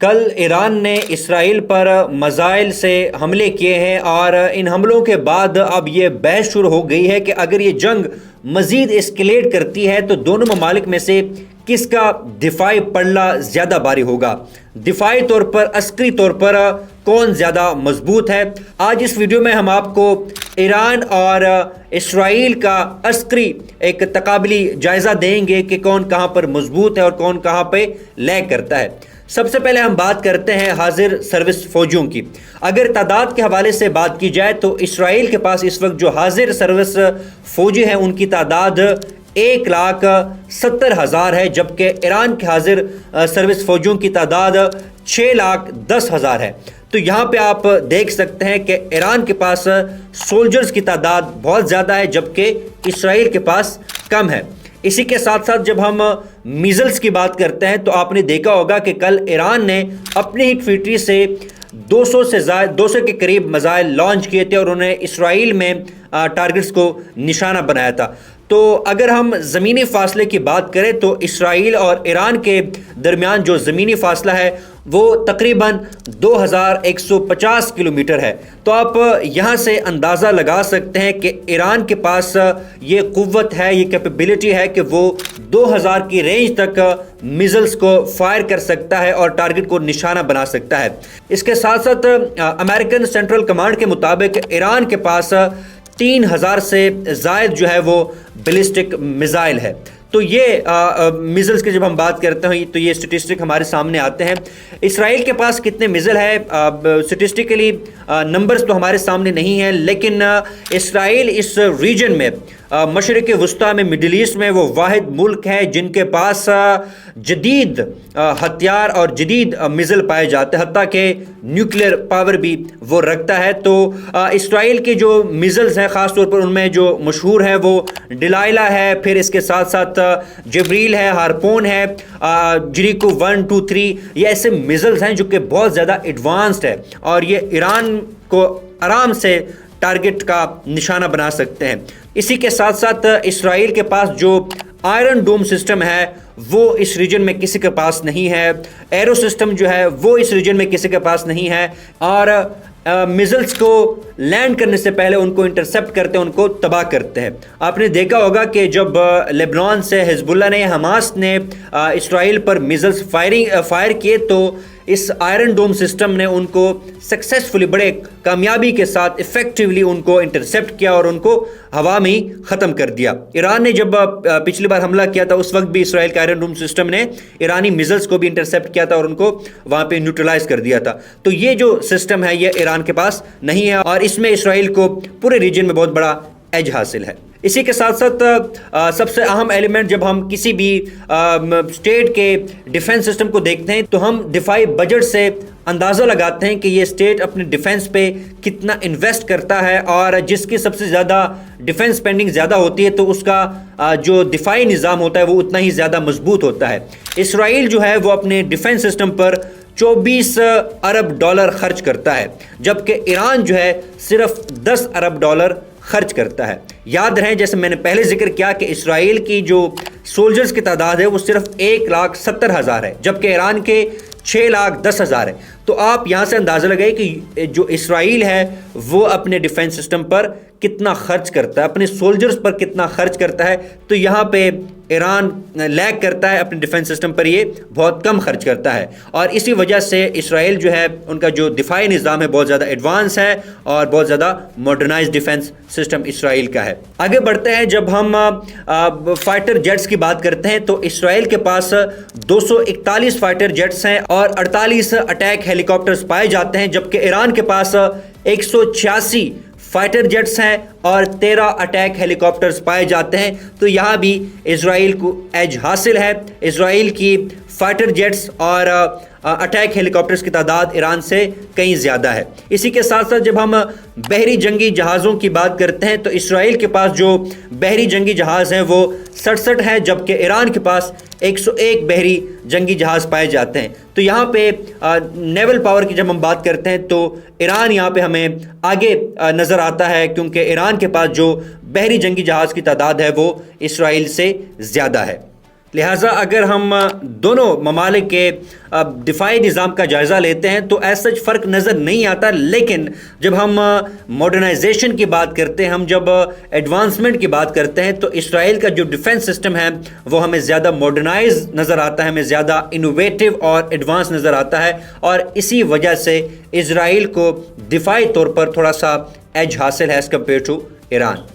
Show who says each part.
Speaker 1: کل ایران نے اسرائیل پر میزائل سے حملے کیے ہیں اور ان حملوں کے بعد اب یہ بحث شروع ہو گئی ہے کہ اگر یہ جنگ مزید اسکیلیٹ کرتی ہے تو دونوں ممالک میں سے کس کا دفاعی پلڑا زیادہ بھاری ہوگا، دفاعی طور پر، عسکری طور پر کون زیادہ مضبوط ہے۔ آج اس ویڈیو میں ہم آپ کو ایران اور اسرائیل کا عسکری ایک تقابلی جائزہ دیں گے کہ کون کہاں پر مضبوط ہے اور کون کہاں پہ لیگ کرتا ہے۔ سب سے پہلے ہم بات کرتے ہیں حاضر سروس فوجیوں کی۔ اگر تعداد کے حوالے سے بات کی جائے تو اسرائیل کے پاس اس وقت جو حاضر سروس فوجی ہیں ان کی تعداد 1,70,000 ہے، جبکہ ایران کے حاضر سروس فوجیوں کی تعداد 6,10,000 ہے۔ تو یہاں پہ آپ دیکھ سکتے ہیں کہ ایران کے پاس سولجرز کی تعداد بہت زیادہ ہے جبکہ اسرائیل کے پاس کم ہے۔ اسی کے ساتھ ساتھ جب ہم میزلز کی بات کرتے ہیں تو آپ نے دیکھا ہوگا کہ کل ایران نے اپنی ہی فیکٹری سے 200 کے قریب میزائل لانچ کیے تھے اور انہوں نے اسرائیل میں ٹارگٹس کو نشانہ بنایا تھا۔ تو اگر ہم زمینی فاصلے کی بات کریں تو اسرائیل اور ایران کے درمیان جو زمینی فاصلہ ہے وہ تقریباً 2150 کلومیٹر ہے۔ تو آپ یہاں سے اندازہ لگا سکتے ہیں کہ ایران کے پاس یہ قوت ہے، یہ کیپیبلٹی ہے کہ وہ 2000 کی رینج تک میزلز کو فائر کر سکتا ہے اور ٹارگٹ کو نشانہ بنا سکتا ہے۔ اس کے ساتھ ساتھ امریکن سینٹرل کمانڈ کے مطابق ایران کے پاس 3000 سے زائد جو ہے وہ بیلسٹک میزائل ہے۔ تو یہ میزلز کی جب ہم بات کرتے ہیں تو یہ اسٹیٹسٹک ہمارے سامنے آتے ہیں۔ اسرائیل کے پاس کتنے میزل ہے اسٹیٹسٹیکلی نمبرز تو ہمارے سامنے نہیں ہیں، لیکن اسرائیل اس ریجن میں مشرق وسطیٰ میں، مڈل ایسٹ میں وہ واحد ملک ہے جن کے پاس جدید ہتھیار اور جدید میزل پائے جاتے ہیں، حتیٰ کہ نیوکلیر پاور بھی وہ رکھتا ہے۔ تو اسرائیل کے جو میزلز ہیں خاص طور پر ان میں جو مشہور ہے وہ ڈلائلہ ہے، پھر اس کے ساتھ ساتھ جبریل ہے، ہارپون ہے، جریکو 1 2 3، یہ ایسے میزلز ہیں جو کہ بہت زیادہ ایڈوانسڈ ہے اور یہ ایران کو آرام سے ٹارگٹ کا نشانہ بنا سکتے ہیں۔ اسی کے ساتھ ساتھ اسرائیل کے پاس جو آئرن ڈوم سسٹم ہے وہ اس ریجن میں کسی کے پاس نہیں ہے، ایرو سسٹم جو ہے وہ اس ریجن میں کسی کے پاس نہیں ہے، اور میزلز کو لینڈ کرنے سے پہلے ان کو انٹرسپٹ کرتے ہیں، ان کو تباہ کرتے ہیں۔ آپ نے دیکھا ہوگا کہ جب لیبنان سے حزب اللہ نے، حماس نے اسرائیل پر میزلز فائر کیے تو اس آئرن ڈوم سسٹم نے ان کو سکسیسفلی، بڑے کامیابی کے ساتھ افیکٹولی ان کو انٹرسپٹ کیا اور ان کو ہوا میں ہی ختم کر دیا۔ ایران نے جب پچھلی بار حملہ کیا تھا اس وقت بھی اسرائیل کا آئرن ڈوم سسٹم نے ایرانی میزلز کو بھی انٹرسپٹ کیا تھا اور ان کو وہاں پہ نیوٹرلائز کر دیا تھا۔ تو یہ جو سسٹم ہے یہ ایران کے پاس نہیں ہے اور اس میں اسرائیل کو پورے ریجن میں بہت بڑا ایج حاصل ہے۔ اسی کے ساتھ ساتھ سب سے اہم ایلیمنٹ جب ہم کسی بھی اسٹیٹ کے ڈیفنس سسٹم کو دیکھتے ہیں تو ہم دفاعی بجٹ سے اندازہ لگاتے ہیں کہ یہ اسٹیٹ اپنے ڈیفنس پہ کتنا انویسٹ کرتا ہے، اور جس کی سب سے زیادہ ڈیفنس اسپینڈنگ زیادہ ہوتی ہے تو اس کا جو دفاعی نظام ہوتا ہے وہ اتنا ہی زیادہ مضبوط ہوتا ہے۔ اسرائیل جو ہے وہ اپنے ڈیفنس سسٹم پر 24 ارب ڈالر خرچ کرتا ہے، جبکہ ایران جو ہے صرف 10 ارب ڈالر خرچ کرتا ہے۔ یاد رہیں جیسے میں نے پہلے ذکر کیا کہ اسرائیل کی جو سولجرز کی تعداد ہے وہ صرف 1,70,000 ہے، جبکہ ایران کے 6,10,000 ہے۔ تو آپ یہاں سے اندازہ لگائیں کہ جو اسرائیل ہے وہ اپنے ڈیفنس سسٹم پر کتنا خرچ کرتا ہے، اپنے سولجرز پر کتنا خرچ کرتا ہے۔ تو یہاں پہ ایران لیگ کرتا ہے اپنے ڈیفنس سسٹم پر، یہ بہت کم خرچ کرتا ہے، اور اسی وجہ سے اسرائیل جو ہے ان کا جو دفاعی نظام ہے بہت زیادہ ایڈوانس ہے اور بہت زیادہ ماڈرنائز ڈیفنس سسٹم اسرائیل کا ہے۔ آگے بڑھتے ہیں، جب ہم فائٹر جیٹس کی بات کرتے ہیں تو اسرائیل کے پاس 241 فائٹر جیٹس ہیں اور 48 اٹیک ہیلی کاپٹرز پائے جاتے ہیں، جبکہ ایران کے پاس 186 فائٹر جیٹس ہیں اور 13 اٹیک ہیلی کاپٹرز پائے جاتے ہیں۔ تو یہاں بھی اسرائیل کو ایج حاصل ہے۔ اسرائیل کی فائٹر جیٹس اور اٹیک ہیلی کاپٹرز کی تعداد ایران سے کہیں زیادہ ہے۔ اسی کے ساتھ ساتھ جب ہم بحری جنگی جہازوں کی بات کرتے ہیں تو اسرائیل کے پاس جو بحری جنگی جہاز ہیں وہ 67 ہیں، جبکہ ایران کے پاس 101 بحری جنگی جہاز پائے جاتے ہیں۔ تو یہاں پہ نیول پاور کی جب ہم بات کرتے ہیں تو ایران یہاں پہ ہمیں آگے نظر آتا ہے، کیونکہ ایران کے پاس جو بحری جنگی جہاز کی تعداد ہے وہ اسرائیل سے زیادہ ہے۔ لہٰذا اگر ہم دونوں ممالک کے دفاعی نظام کا جائزہ لیتے ہیں تو ایسا فرق نظر نہیں آتا، لیکن جب ہم ماڈرنائزیشن کی بات کرتے ہیں، ہم جب ایڈوانسمنٹ کی بات کرتے ہیں، تو اسرائیل کا جو ڈیفنس سسٹم ہے وہ ہمیں زیادہ ماڈرنائز نظر آتا ہے، ہمیں زیادہ انوویٹو اور ایڈوانس نظر آتا ہے، اور اسی وجہ سے اسرائیل کو دفاعی طور پر تھوڑا سا ایج حاصل ہے ایز کمپیئر ٹو ایران۔